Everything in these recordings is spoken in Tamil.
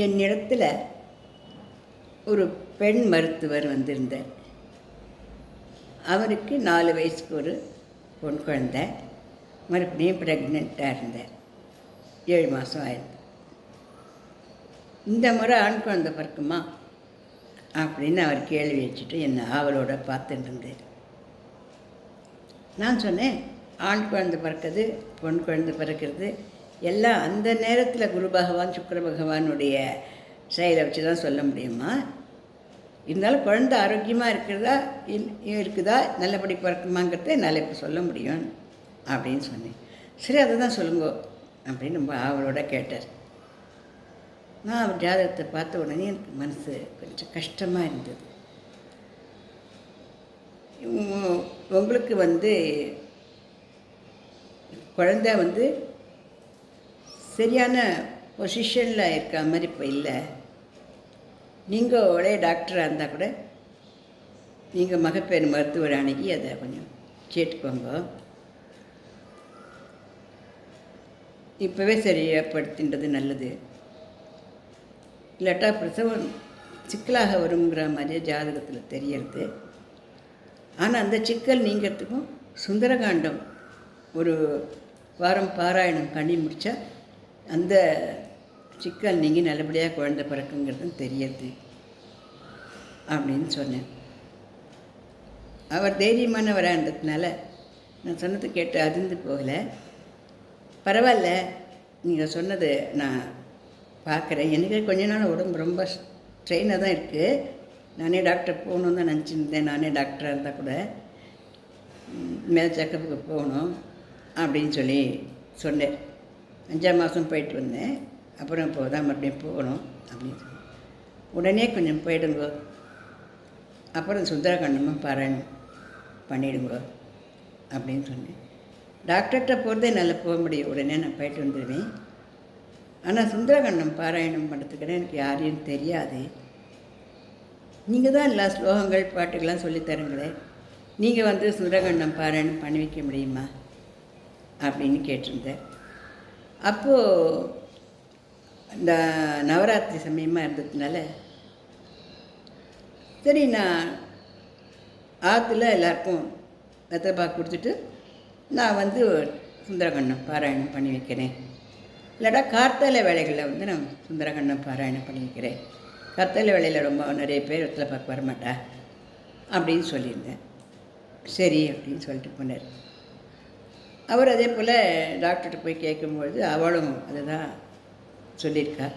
என்னிடத்தில் ஒரு பெண் மருத்துவர் வந்திருந்தார். அவருக்கு 4 வயசுக்கு ஒரு பொன் குழந்தை, மறுபடியும் ப்ரெக்னெண்ட்டாக இருந்தார். 7 மாதம் ஆயிடுது. இந்த முறை ஆண் குழந்தை பிறக்குமா அப்படின்னு அவர் கேள்வி வச்சுட்டு என்னை ஆவலோட பார்த்துட்டு இருந்தார். நான் சொன்னேன், ஆண் குழந்தை பிறக்கிறது, பொன் குழந்தை பிறக்கிறது எல்லாம் அந்த நேரத்தில் குரு பகவான் சுக்கிர பகவானுடைய செயலை வச்சு தான் சொல்ல முடியுமா? இருந்தாலும் குழந்தை ஆரோக்கியமாக இருக்குதா நல்லபடி பிறக்குமாங்கிறத என்னால் இப்போ சொல்ல முடியும் அப்படின்னு சொன்னேன். சரி, அதை தான் சொல்லுங்கோ அப்படின்னு ரொம்ப ஆவலோட கேட்டார். நான் அவர் ஜாதகத்தை பார்த்த உடனே எனக்கு மனசு கொஞ்சம் கஷ்டமாக இருந்தது. உங்களுக்கு குழந்தை சரியான பொசிஷனில் இருக்க மாதிரி இப்போ இல்லை. நீங்கள் ஒரே டாக்டராக இருந்தால் கூட நீங்கள் மகப்பேறு மருத்துவர் அணுகி அதை கொஞ்சம் கேட்டுக்கோங்க. இப்போவே சரியாகப்படுத்தின்றது நல்லது. இல்லாட்டா பிரசவம் சிக்கலாக வருங்கிற மாதிரியே ஜாதகத்தில் தெரியறது. ஆனால் அந்த சிக்கல் நீங்கிறதுக்கும் சுந்தரகாண்டம் ஒரு வாரம் பாராயணம் பண்ணி முடித்தா அந்த சிக்கல் நீங்கள் நல்லபடியாக குழந்தை பிறக்குங்கிறதும் தெரியுது அப்படின்னு சொன்னேன். அவர் தைரியமானவராக இருந்ததுனால நான் சொன்னது கேட்டு அதிர்ந்து போகலை. பரவாயில்ல, நீங்கள் சொன்னது நான் பார்க்குறேன். எனக்கு கொஞ்ச நாள் உடம்பு ரொம்ப ஸ்ட்ரெயினாக தான் இருக்குது. நானே டாக்டர் போகணுன்னு தான் நினச்சிருந்தேன். நானே டாக்டராக இருந்தால் கூட மேல் செக்கப்புக்கு போகணும் அப்படின்னு சொல்லி சொன்னேன். 5ஆம் மாதம் போயிட்டு வந்தேன். அப்புறம் இப்போ தான் மறுபடியும் போகணும் அப்படின்னு சொல்லி உடனே கொஞ்சம் போயிடுங்கோ, அப்புறம் சுந்தரகாண்டமும் பாராயணம் பண்ணிவிடுங்கோ அப்படின்னு சொன்னேன். டாக்டர்கிட்ட போகிறதே நல்லா போக முடியும், உடனே நான் போயிட்டு வந்துடுவேன். ஆனால் சுந்தரகாண்டம் பாராயணம் பண்ணுறதுக்குன்னு எனக்கு யாரையும் தெரியாது. நீங்கள் தான் எல்லா ஸ்லோகங்கள் பாட்டுக்கெல்லாம் சொல்லித்தருங்களே, நீங்கள் சுந்தரகாண்டம் பாராயணம் பண்ணி வைக்க முடியுமா அப்படின்னு கேட்டிருந்தேன். அப்போது இந்த நவராத்திரி சமயமாக இருந்ததுனால சரி, நான் ஆற்றுல எல்லாருக்கும் வெத்தலைப்பாக்கு கொடுத்துட்டு நான் சுந்தரகாண்டம் பாராயணம் பண்ணி வைக்கிறேன். இல்லாட்டா கார்த்தால வேலைகளில் நான் சுந்தரகாண்டம் பாராயணம் பண்ணி வைக்கிறேன். கார்த்தால வேலையில் ரொம்ப நிறைய பேர் வெத்தலைப்பாக்கு வரமாட்டா அப்படின்னு சொல்லியிருந்தேன். சரி அப்படின்னு சொல்லிட்டு போனார். அவர் அதே போல் டாக்டர்கிட்ட போய் கேட்கும்பொழுது அவளும் அதை தான் சொல்லியிருக்கா.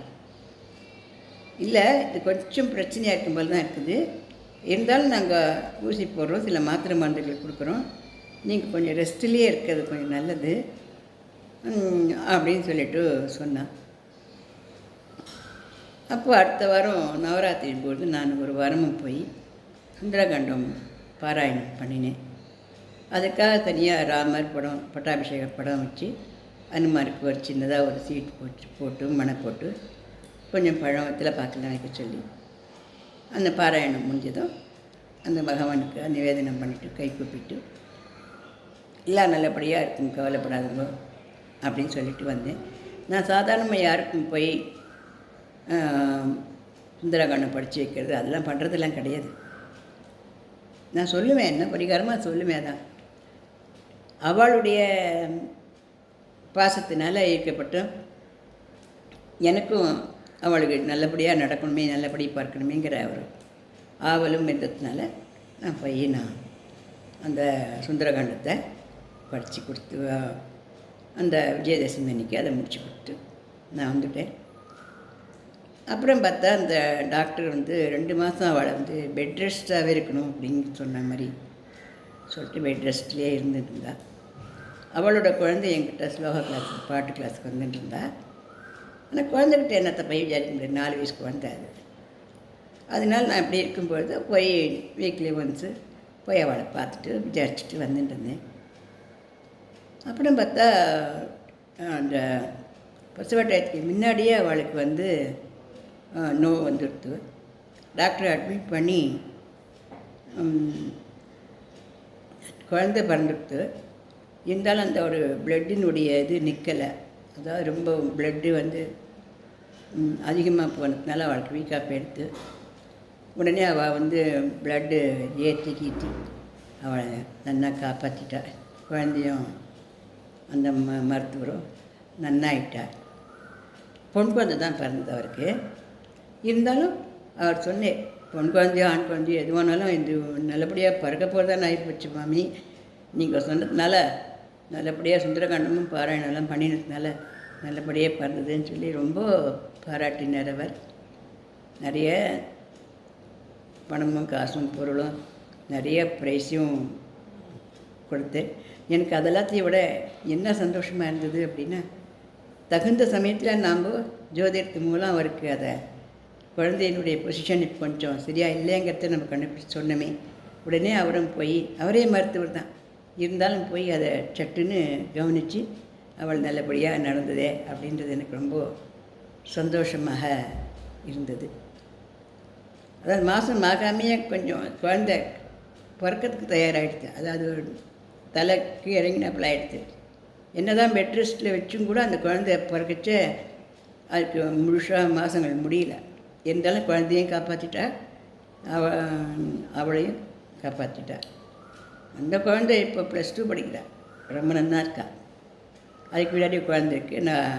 இல்லை, இது கொஞ்சம் பிரச்சனையாக இருக்கும்போது தான் இருக்குது, இருந்தாலும் நாங்கள் ஊசி போடுறோம், சில மாத்திரை மருந்துகள் கொடுக்குறோம், நீங்கள் கொஞ்சம் ரெஸ்ட்லேயே இருக்கிறது கொஞ்சம் நல்லது அப்படின்னு சொல்லிட்டு சொன்னான். அப்போது அடுத்த வாரம் நவராத்திரி போது நான் ஒரு வாரமும் போய் சுந்தரகாண்டம் பாராயணம் பண்ணினேன். அதுக்காக தனியாக ராமர் படம், பட்டாபிஷேக படம் வச்சு அனுமாருக்கு ஒரு சின்னதாக ஒரு சீட் போட்டு மணை போட்டு கொஞ்சம் பழத்தில் பார்க்கலாம் வைக்க சொல்லி அந்த பாராயணம் முடிஞ்சதும் அந்த பகவானுக்கு நிவேதனம் பண்ணிவிட்டு கை கூப்பிட்டு எல்லாம் நல்லபடியாக இருக்கும், கவலைப்படாதுங்க அப்படின்னு சொல்லிட்டு வந்தேன். நான் சாதாரணமாக யாருக்கும் போய் சுந்தரகாண்டம் படித்து வைக்கிறது அதெல்லாம் பண்ணுறதெல்லாம் கிடையாது. நான் சொல்லுவேன், என்ன பரிகாரமாக சொல்லுவேன். தான் அவளுடைய பாசத்தினால் ஈர்க்கப்பட்டு எனக்கும் அவளுக்கு நல்லபடியாக நடக்கணுமே, நல்லபடி பார்க்கணுமேங்கிற ஒரு ஆவலும் இருந்ததுனால நான் போய் அந்த சுந்தரகாண்டத்தை படித்து கொடுத்து அந்த விஜயதசமி அன்றைக்கி அதை முடித்து கொடுத்து நான் வந்துட்டேன். அப்புறம் பார்த்தா அந்த டாக்டர் 2 மாதம் அவளை பெட் ரெஸ்ட்டாகவே இருக்கணும் அப்படின்னு சொன்ன மாதிரி சொல்லிட்டு பெட் ரெஸ்ட்லேயே இருந்துட்டு இருந்தா. அவளோட குழந்தை என்கிட்ட ஸ்லோகா கிளாஸ், பாட்டு கிளாஸுக்கு வந்துட்டு இருந்தா. ஆனால் குழந்தைகிட்ட என்னத்தை போய் விசாரிக்க முடியாது, 4 வயசு குழந்தை அது. அதனால் நான் இப்படி இருக்கும்பொழுது போய் வீக்லி ஒன்ஸு போய் அவளை பார்த்துட்டு விசாரிச்சுட்டு வந்துட்டு இருந்தேன். அப்புறம் பார்த்தா அந்த பிரசவ டயத்துக்கு முன்னாடியே அவளுக்கு நோவு வந்துடுத்து. டாக்டரை அட்மிட் பண்ணி குழந்தை பிறந்துடுத்து. இருந்தாலும் அந்த ஒரு பிளட்டினுடைய இது நிற்கலை. அதாவது ரொம்ப பிளட்டு அதிகமாக போனதுனால அவளுக்கு வீக்காக போயிடுத்து. உடனே அவள் வந்து ப்ளட்டு ஏற்றி கீற்றி அவளை நன்னா காப்பாற்றிட்டா. குழந்தையும் அந்த மருத்துவரும் நன்னாயிட்டார். பொன் குழந்தை தான் பிறந்தது அவருக்கு. இருந்தாலும் அவர் சொன்னேன், பொன் குழந்தையோ ஆண் குழந்தையோ எதுவானாலும் இது நல்லபடியாக பிறக்க போகிறதான்னு ஆகிப்போச்சு மாமி. நீங்கள் சொன்னதுனால நல்லபடியாக சுந்தரகாண்டமும் பாராயணம்லாம் பண்ணினதுனால நல்லபடியாக பிறந்ததுன்னு சொல்லி ரொம்ப பாராட்டினார் அவர். நிறைய பணமும் காசும் பொருளும் நிறைய ப்ரைஸும் கொடுத்து எனக்கு அதெல்லாத்தையும் விட என்ன சந்தோஷமாக இருந்தது அப்படின்னா, தகுந்த சமயத்தில் நாம் ஜோதிடத்து மூலம் அவருக்கு அதை குழந்தையினுடைய பொசிஷன் இப்போ கொஞ்சம் சரியாக இல்லைங்கிறத நம்ம கண்டுபிடிச்சி சொன்னோமே. உடனே அவரும் போய், அவரே மருத்துவர் தான் இருந்தாலும் போய் அதை சட்டுன்னு கவனித்து அவள் நல்லபடியாக நடந்ததே அப்படின்றது எனக்கு ரொம்ப சந்தோஷமாக இருந்தது. அதாவது மாதம் ஆகாமையே கொஞ்சம் குழந்தை பிறக்கிறதுக்கு தயாராகிடுது. அதாவது தலைக்கு இறங்கினாப்பில் ஆகிடுது. என்ன தான் பெட் ரெஸ்ட்டில் வச்சும் கூட அந்த குழந்தை பிறக்கச்சே அதுக்கு முழுசாக மாதங்கள் முடியல. இருந்தாலும் குழந்தையும் காப்பாற்றிட்டா, அவளையும் காப்பாற்றிட்டா. அந்த குழந்தை இப்போ +2 படிக்கிறா, ரொம்ப நன்னா இருக்கா. அதுக்கு முன்னாடி குழந்தை இருக்குது, நான்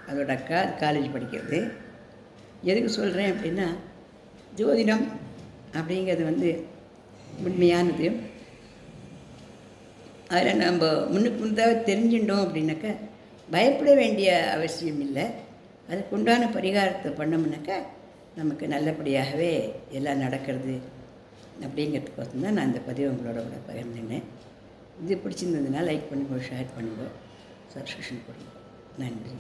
அதோட அக்கா, அது காலேஜ் படிக்கிறது. எதுக்கு சொல்கிறேன் அப்படின்னா, ஜோதிடம் அப்படிங்கிறது வந்து உண்மையானது. அதில் நம்ம முன்னுக்கு முந்தாக தெரிஞ்சுட்டோம் அப்படின்னாக்கா பயப்பட வேண்டிய அவசியம் இல்லை. அதுக்குண்டான பரிகாரத்தை பண்ணோம்னாக்கா நமக்கு நல்லபடியாகவே எல்லாம் நடக்கிறது. அப்படிங்கிறதுக்கோசம் தான் நான் இந்த பதிவை உங்களோட கூட பகிர்ந்துனேன். இது பிடிச்சிருந்ததுன்னா லைக் பண்ணுங்கள், ஷேர் பண்ணுங்கள், சப்ஸ்கிரிப்ஷன் கொடுங்க. நன்றி.